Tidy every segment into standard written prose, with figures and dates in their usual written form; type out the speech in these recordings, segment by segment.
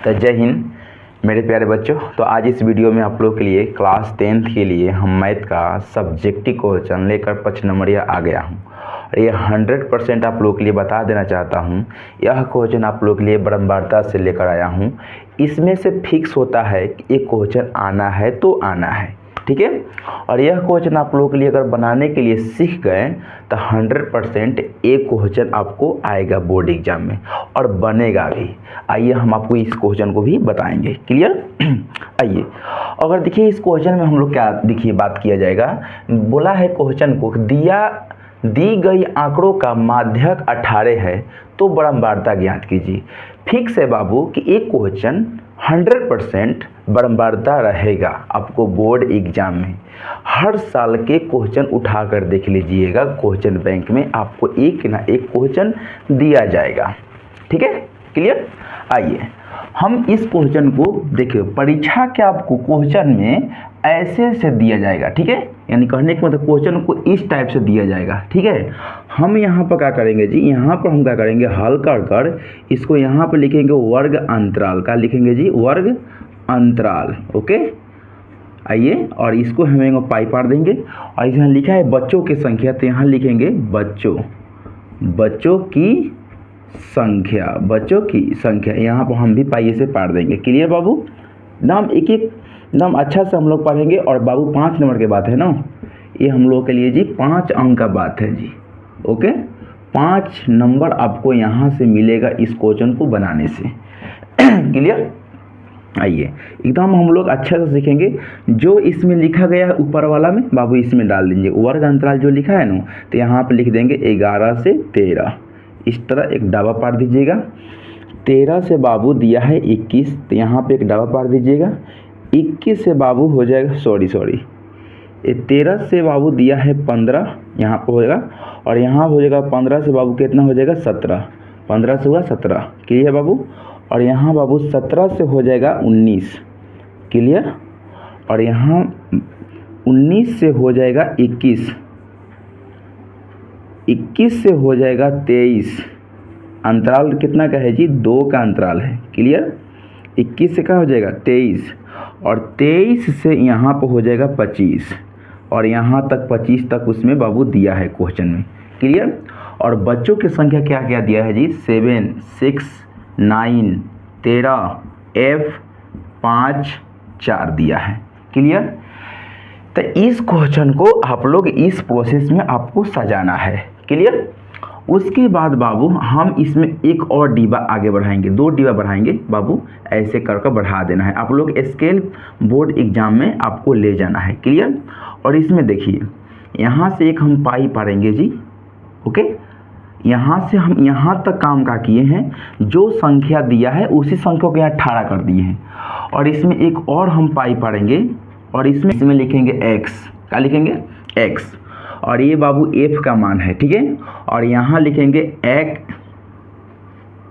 तो जय हिंद मेरे प्यारे बच्चों। तो आज इस वीडियो में आप लोग के लिए क्लास 10th के लिए हम मैथ का सब्जेक्टिव क्वेश्चन लेकर 5 नंबरिया आ गया हूँ। और ये 100% आप लोग के लिए बता देना चाहता हूँ, यह क्वेश्चन आप लोग के लिए बारंबारता से लेकर आया हूँ। इसमें से फिक्स होता है कि एक क्वेश्चन आना है तो आना है, ठीक है। और यह क्वेश्चन आप लोगों के लिए अगर बनाने के लिए सीख गए तो 100% एक क्वेश्चन आपको आएगा बोर्ड एग्जाम में और बनेगा भी। आइए हम आपको इस क्वेश्चन को भी बताएंगे, क्लियर। आइए, अगर देखिए इस क्वेश्चन में हम लोग क्या देखिए बात किया जाएगा। बोला है क्वेश्चन को दी गई आंकड़ों का माध्यक 18 है तो बारंबारता ज्ञात कीजिए। फिक्स है बाबू कि एक क्वेश्चन 100% बारंबारता रहेगा आपको बोर्ड एग्जाम में। हर साल के क्वेश्चन उठाकर देख लीजिएगा, क्वेश्चन बैंक में आपको एक ना एक क्वेश्चन दिया जाएगा, ठीक है, क्लियर। आइए हम इस क्वेश्चन को देखिए, परीक्षा के आपको क्वेश्चन में ऐसे से दिया जाएगा, ठीक है, यानी कहने के मतलब क्वेश्चन को इस टाइप से दिया जाएगा, ठीक है। हम यहाँ पर क्या करेंगे जी, यहाँ पर हम क्या करेंगे, हल कर इसको यहाँ पर लिखेंगे वर्ग अंतराल का लिखेंगे जी, वर्ग अंतराल, ओके। आइए और इसको हम पाई पार देंगे और इसमें लिखा है बच्चों की संख्या, तो यहाँ लिखेंगे बच्चों की संख्या यहाँ पर हम भी पाई से पार देंगे, क्लियर बाबू। नाम एक एक नाम अच्छा से हम लोग पढ़ेंगे। और बाबू 5 नंबर के बात है ना, ये हम लोग के लिए जी 5 अंक का बात है जी, ओके। 5 नंबर आपको यहाँ से मिलेगा इस क्वेश्चन को बनाने से, क्लियर। आइए एकदम हम लोग अच्छा से सीखेंगे। जो इसमें लिखा गया है ऊपर वाला में बाबू इसमें डाल दीजिए वर्ग अंतराल जो लिखा है ना, तो यहाँ पर लिख देंगे 11 से 13, इस तरह एक डाबा पार दीजिएगा। 13 से बाबू दिया है 21, तो यहाँ पे एक डाबा पार दीजिएगा। 21 से बाबू हो जाएगा सॉरी 13 से बाबू दिया है 15, यहाँ पर हो जाएगा। और यहाँ हो जाएगा 15 से बाबू कितना हो जाएगा 17, 15 से हुआ 17, क्लियर बाबू। और यहाँ बाबू 17 से हो जाएगा 19, क्लियर। और यहाँ 19 से हो जाएगा 21, 21 से हो जाएगा 23। अंतराल कितना का है जी, 2 का अंतराल है, क्लियर। 21 से क्या हो जाएगा 23, और 23 से यहाँ पर हो जाएगा 25, और यहाँ तक 25 तक उसमें बाबू दिया है क्वेश्चन में, क्लियर। और बच्चों की संख्या क्या क्या दिया है जी, 7, 6, 9, 13, F 5, 4 दिया है, क्लियर। तो इस क्वेश्चन को आप लोग इस प्रोसेस में आपको सजाना है, क्लियर। उसके बाद बाबू हम इसमें एक और डिब्बा आगे बढ़ाएंगे, 2 डिब्बा बढ़ाएंगे बाबू, ऐसे कर बढ़ा देना है। आप लोग स्केल बोर्ड एग्जाम में आपको ले जाना है, क्लियर। और इसमें देखिए यहाँ से एक हम पाई पारेंगे जी, ओके। यहाँ से हम यहाँ तक काम का किए हैं, जो संख्या दिया है उसी संख्या को यहाँ 18 कर दिए हैं। और इसमें एक और हम पाई पारेंगे और इसमें लिखेंगे x, क्या लिखेंगे x। और ये बाबू f का मान है, ठीक है। और यहाँ लिखेंगे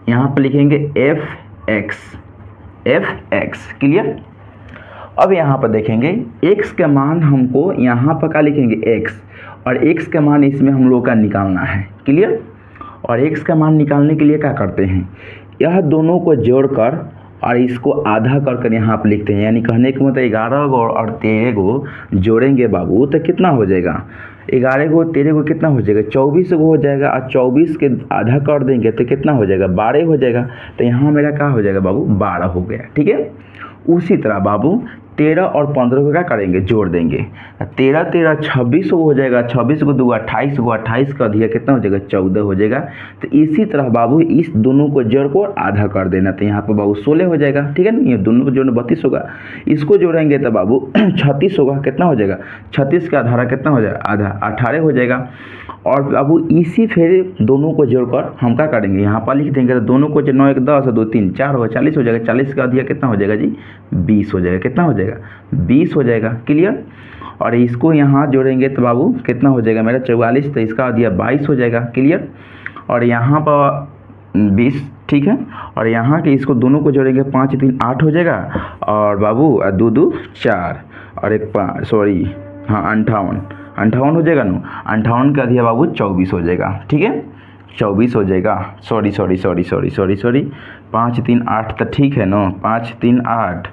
यहाँ पर लिखेंगे fx, क्लियर। अब यहाँ पर देखेंगे x का मान हमको यहाँ पर क्या लिखेंगे x, और x का मान इसमें हम लोग का निकालना है, क्लियर। और x का मान निकालने के लिए क्या करते हैं, यह दोनों को जोड़कर और इसको आधा कर यहाँ पर लिखते हैं। यानी कहने का मतलब 11 को और 13 को जोड़ेंगे बाबू तो कितना हो जाएगा, 11 को 13 को कितना हो जाएगा 24 को हो जाएगा। और 24 के आधा कर देंगे तो कितना हो जाएगा 12 हो जाएगा। तो यहाँ मेरा क्या हो जाएगा बाबू 12 हो गया, ठीक है। उसी तरह बाबू 13 और 15 को क्या करेंगे, जोड़ देंगे। 13 13 26 को हो जाएगा, 26 को 2 28 को 28 का दिया कितना हो जाएगा 14 हो जाएगा। तो इसी तरह बाबू इस दोनों को जोड़ को आधा कर देना, तो यहाँ पर बाबू 16 हो जाएगा, ठीक है ना। ये दोनों को जोड़ना 32 होगा, इसको जोड़ेंगे तो बाबू 36 होगा, कितना हो जाएगा 36 का आधा कितना हो जाएगा आधा 18 हो जाएगा। और बाबू इसी फिर दोनों को जोड़कर हम क्या करेंगे, यहाँ पर लिख देंगे। तो दोनों को 9 1 10 2 3 4 होगा, 40 हो जाएगा। 40 का दिया कितना हो जाएगा जी 20 हो जाएगा, कितना हो जाएगा 20 हो जाएगा, क्लियर। और इसको यहाँ जोड़ेंगे तो बाबू कितना हो जाएगा मेरा 44, तो इसका दिया 22 हो जाएगा, क्लियर। और यहाँ पर 20, ठीक है। और यहाँ के इसको दोनों को जोड़ेंगे 5 3 8 हो जाएगा। और बाबू 2 2 4 और 1 5 सॉरी हाँ 58 हो जाएगा ना। 58 का दिया बाबू 24 हो जाएगा, ठीक है। 24 हो जाएगा। सॉरी 5 3 8 तो ठीक है ना, 5 3 8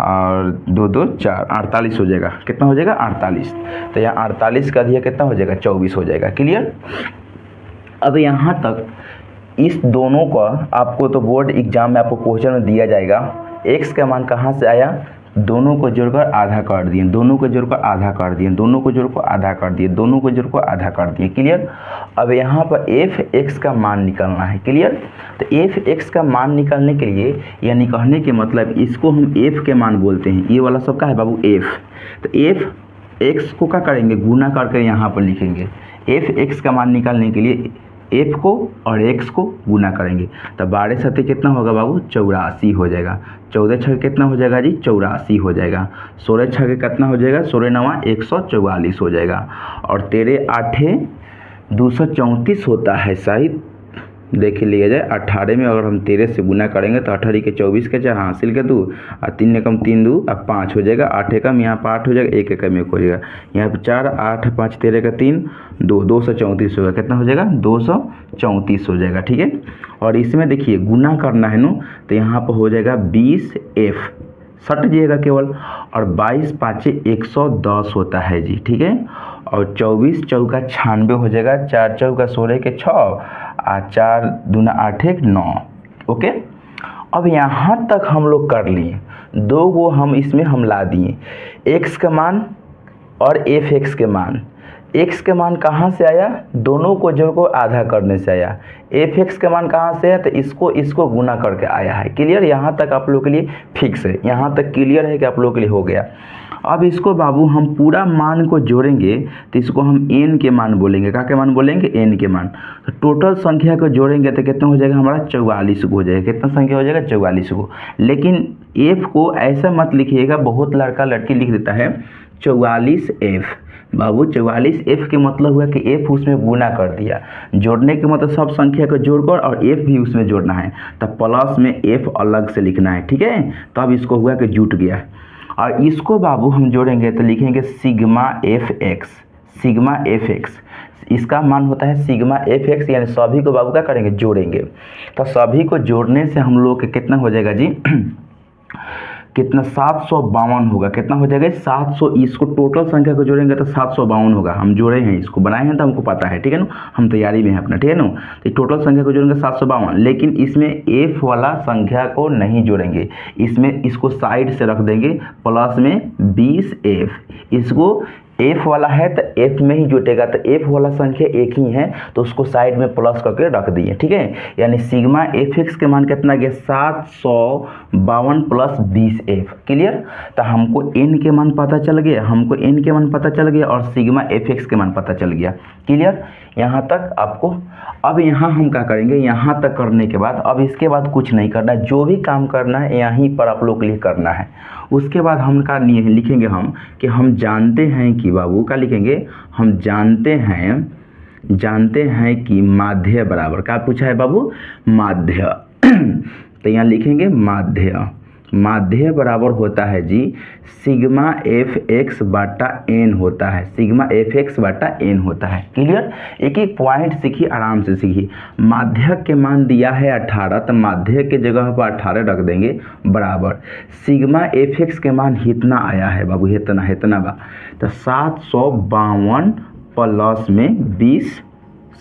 और 2 2 4 48 हो जाएगा। कितना हो जाएगा? 48। तो यहाँ 48 का दिया कितना हो जाएगा? 24 हो जाएगा। क्लियर? अब यहाँ तक इस दोनों का आपको तो बोर्ड एग्जाम में आपको क्वेश्चन में दिया जाएगा। x का मान कहाँ से आया? दोनों को जोड़कर आधा कर दिए, दोनों को जोड़कर आधा कर दिए, दोनों को जोड़कर आधा कर दिए, दोनों को जोड़कर आधा कर दिए। क्लियर? अब यहाँ पर f(x) का मान निकालना है। क्लियर? तो f(x) का मान निकालने के लिए, यानी कहने के मतलब इसको हम f के मान बोलते हैं। ये वाला सब का है बाबू f। तो f(x) को क्या करेंगे? गुना करके यहाँ पर लिखेंगे। f(x) का मान निकालने के लिए f को और x को गुना करेंगे। तो 12 सत्ते कितना होगा बाबू? 84 हो जाएगा। 14 छः कितना हो जाएगा जी? 84 हो जाएगा। 16 छः कितना हो जाएगा? 16 9 144 हो जाएगा। और 13 8 234 होता है शायद, देख लिया जाए। 18 में अगर हम 13 से गुना करेंगे तो 18 के 24 के 4 हासिल के 2 और 3 एकम 3 2 अब 5 हो जाएगा। 8 एकम यहाँ पर 8 हो जाएगा, 1 एकम 1 हो जाएगा। यहाँ पर 4 8 5 13 का 3 2 234 होगा। कितना हो जाएगा? 234 हो जाएगा। ठीक है? और इसमें देखिए गुना करना है ना, तो यहाँ पर हो जाएगा 20f सट जाइएगा केवल, और 22 5 110 होता है जी। ठीक है? और 24 चौका 96 हो जाएगा। 4 चौका 16 के 6 और 4 दूना 8 1 9। ओके? अब यहाँ तक हम लोग कर लिए, 2 को हम इसमें हम ला दिए, x का मान और f(x) के मान। x के मान कहाँ से आया? दोनों को जोड़ को आधा करने से आया। f(x) के मान कहाँ से है? तो इसको गुना करके आया है। क्लियर? यहाँ तक आप लोगों के लिए फिक्स है, यहाँ तक क्लियर है कि आप लोगों के लिए हो गया। अब इसको बाबू हम पूरा मान को जोड़ेंगे तो इसको हम n के मान बोलेंगे। क्या के मान बोलेंगे? n के मान। तो टोटल संख्या को जोड़ेंगे तो कितना हो जाएगा हमारा? 44 को हो जाएगा। कितना संख्या हो जाएगा? 44 को। लेकिन f को ऐसा मत लिखिएगा, बहुत लड़का लड़की लिख देता है 44f। बाबू 44f के मतलब हुआ कि f उसमें गुना कर दिया। जोड़ने के मतलब सब संख्या को जोड़कर और f भी उसमें जोड़ना है, तब प्लस में f अलग से लिखना है। ठीक है? तब इसको हुआ कि जुट गया। और इसको बाबू हम जोड़ेंगे तो लिखेंगे सिग्मा f(x). सिग्मा f(x) इसका मान होता है सिग्मा f(x), यानी सभी को बाबू क्या करेंगे? जोड़ेंगे। तो सभी को जोड़ने से हम लोग के कितना हो जाएगा जी? कितना? 752 होगा। कितना हो जाएगा? 700। इसको टोटल संख्या को जोड़ेंगे तो 752 होगा। हम जोड़े हैं, इसको बनाए हैं तो हमको पता है। ठीक है ना? हम तैयारी में है अपना। ठीक है ना? तो टोटल संख्या को जोड़ेंगे 752, लेकिन इसमें f वाला संख्या को नहीं जोड़ेंगे। इसमें इसको साइड से रख देंगे, प्लस में 20f। इसको f वाला है तो f में ही जुटेगा, तो f वाला संख्या एक ही है तो उसको साइड में प्लस करके रख दिए। ठीक है? यानी सिग्मा f(x) के मान कितना गया? 752 प्लस 20f। क्लियर? तो हमको n के मान पता चल गया, और सिग्मा f(x) के मान पता चल गया। क्लियर? यहाँ तक आपको। अब यहाँ हम क्या करेंगे? यहाँ तक करने के बाद अब इसके बाद कुछ नहीं करना है, जो भी काम करना है यहीं पर आप लोग के लिए करना है। उसके बाद हम क्या लिखेंगे हम कि हम जानते हैं कि बाबू क्या लिखेंगे? हम जानते हैं कि माध्य बराबर, क्या पूछा है बाबू? माध्य। तो यहाँ लिखेंगे माध्य बराबर होता है जी सिग्मा f(x) बटा n होता है। सिग्मा f(x) बटा n होता है। क्लियर? एक एक पॉइंट सीखिए, आराम से सीखिए। माध्य के मान दिया है 18, तो माध्य के जगह पर 18 रख देंगे बराबर सिग्मा f(x) के मान इतना आया है बाबू, इतना बा। तो 752 प्लस में 20,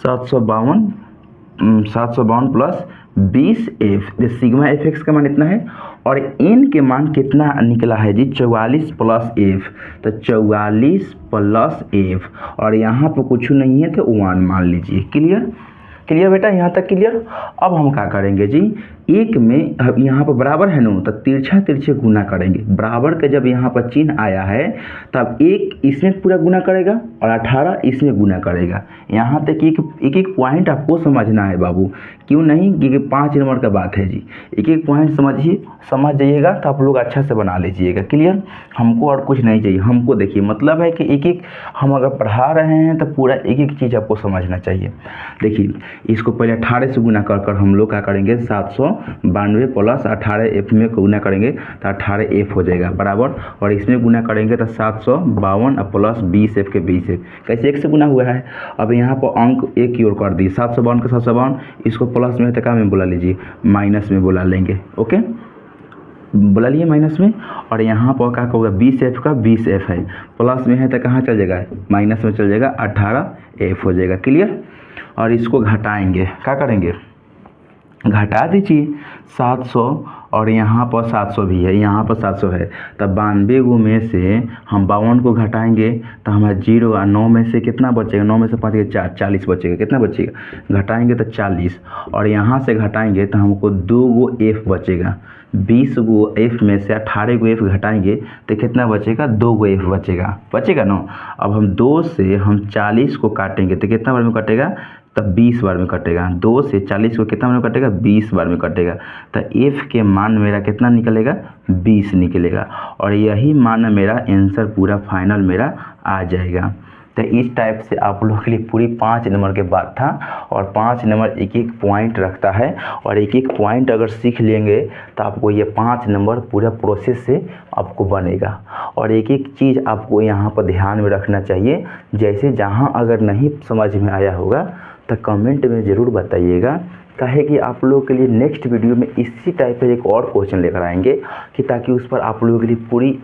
752 प्लस 20f। सिग्मा f(x) का मान इतना है, और n के मान कितना निकला है जी? 44 प्लस f। तो 44 प्लस f, और यहाँ पर कुछ नहीं है तो 1 मान लीजिए। क्लियर बेटा? यहाँ तक क्लियर? अब हम क्या करेंगे जी? एक में यहाँ पर बराबर है ना, तो तिरछे गुना करेंगे। बराबर का जब यहाँ पर चिन्ह आया है तब एक इसमें पूरा गुना करेगा और 18 इसमें गुना करेगा। यहाँ तक एक एक पॉइंट आपको समझना है बाबू, क्यों नहीं? क्योंकि 5 नंबर का बात है जी। एक एक पॉइंट समझ जाइएगा तो आप लोग अच्छा से बना लीजिएगा। क्लियर? हमको और कुछ नहीं चाहिए। हमको देखिए मतलब है कि एक हम अगर पढ़ा रहे हैं तो पूरा एक चीज़ आपको समझना चाहिए। देखिए इसको पहले 18 से गुना कर हम लोग क्या करेंगे? 752 792 प्लस 18F में गुना करेंगे तो 18F हो जाएगा बराबर, और इसमें गुना करेंगे तो 752 प्लस 20F के 20F कैसे एक से गुना हुआ है। अब यहाँ पर अंक एक की ओर कर दी, 752 का 752, इसको प्लस में है तो क्या में बुला लीजिए, माइनस में बुला लेंगे। ओके, बुला लिए माइनस में, और यहाँ पर क्या होगा 20F का 20F है, प्लस में है तो कहाँ चल जाएगा, माइनस में चल जाएगा, 18F हो जाएगा। क्लियर। और इसको घटाएंगे, क्या करेंगे, घटा दीजिए 700, और यहाँ पर 700 भी है, यहाँ पर 700 है, तब 92 में से हम 52 को घटाएंगे तो हमारा 0 और 9 में से कितना बचेगा, 9 में से 5 के 4, 40 बचेगा। कितना बचेगा, घटाएंगे तो 40, और यहाँ से घटाएंगे तो हमको 2 गो F बचेगा। 20 गो F में से 18 गो F घटाएंगे तो कितना बचेगा, 2 गो F बचेगा ना। अब हम 2 से हम 40 को काटेंगे तो कितना बार में कटेगा, तब 20 बार में कटेगा। 2 से 40 को कितना बार में कटेगा, 20 बार में कटेगा। तो F के मान मेरा कितना निकलेगा, 20 निकलेगा, और यही मान मेरा आंसर पूरा फाइनल मेरा आ जाएगा। तो इस टाइप से आप लोगों के लिए पूरी 5 नंबर के बात था, और 5 नंबर एक एक पॉइंट रखता है, और एक एक पॉइंट अगर सीख लेंगे तो आपको ये 5 नंबर पूरा प्रोसेस से आपको बनेगा। और एक एक चीज़ आपको यहाँ पर ध्यान में रखना चाहिए, जैसे जहाँ अगर नहीं समझ में आया होगा तो कमेंट में ज़रूर बताइएगा, काहे कि आप लोगों के लिए नेक्स्ट वीडियो में इसी टाइप का एक और क्वेश्चन लेकर आएंगे, कि ताकि उस पर आप लोगों के लिए पूरी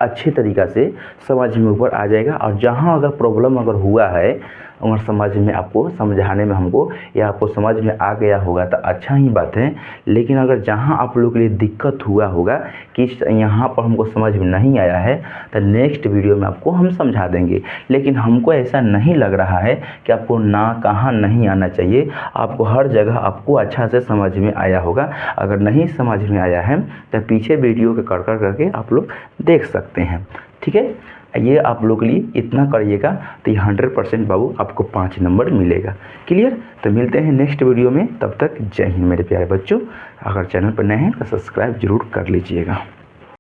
अच्छी तरीक़ा से समझ में ऊपर आ जाएगा। और जहाँ अगर प्रॉब्लम अगर हुआ है और समझ में आपको समझाने में हमको या आपको समझ में आ गया होगा तो अच्छा ही बात है। लेकिन अगर जहाँ आप लोगों के लिए दिक्कत हुआ होगा कि यहाँ पर हमको समझ में नहीं आया है तो नेक्स्ट वीडियो में आपको हम समझा देंगे। लेकिन हमको ऐसा नहीं लग रहा है कि आपको ना कहाँ नहीं आना चाहिए, आपको हर जगह आपको अच्छा से समझ में आया होगा। अगर नहीं समझ में आया है तो पीछे वीडियो के कर करके आप लोग देख सकते हैं। ठीक है, ये आप लोग के लिए इतना करिएगा तो ये 100% बाबू आपको 5 नंबर मिलेगा। क्लियर। तो मिलते हैं नेक्स्ट वीडियो में, तब तक जय हिंद मेरे प्यारे बच्चों। अगर चैनल पर नए हैं तो सब्सक्राइब जरूर कर लीजिएगा।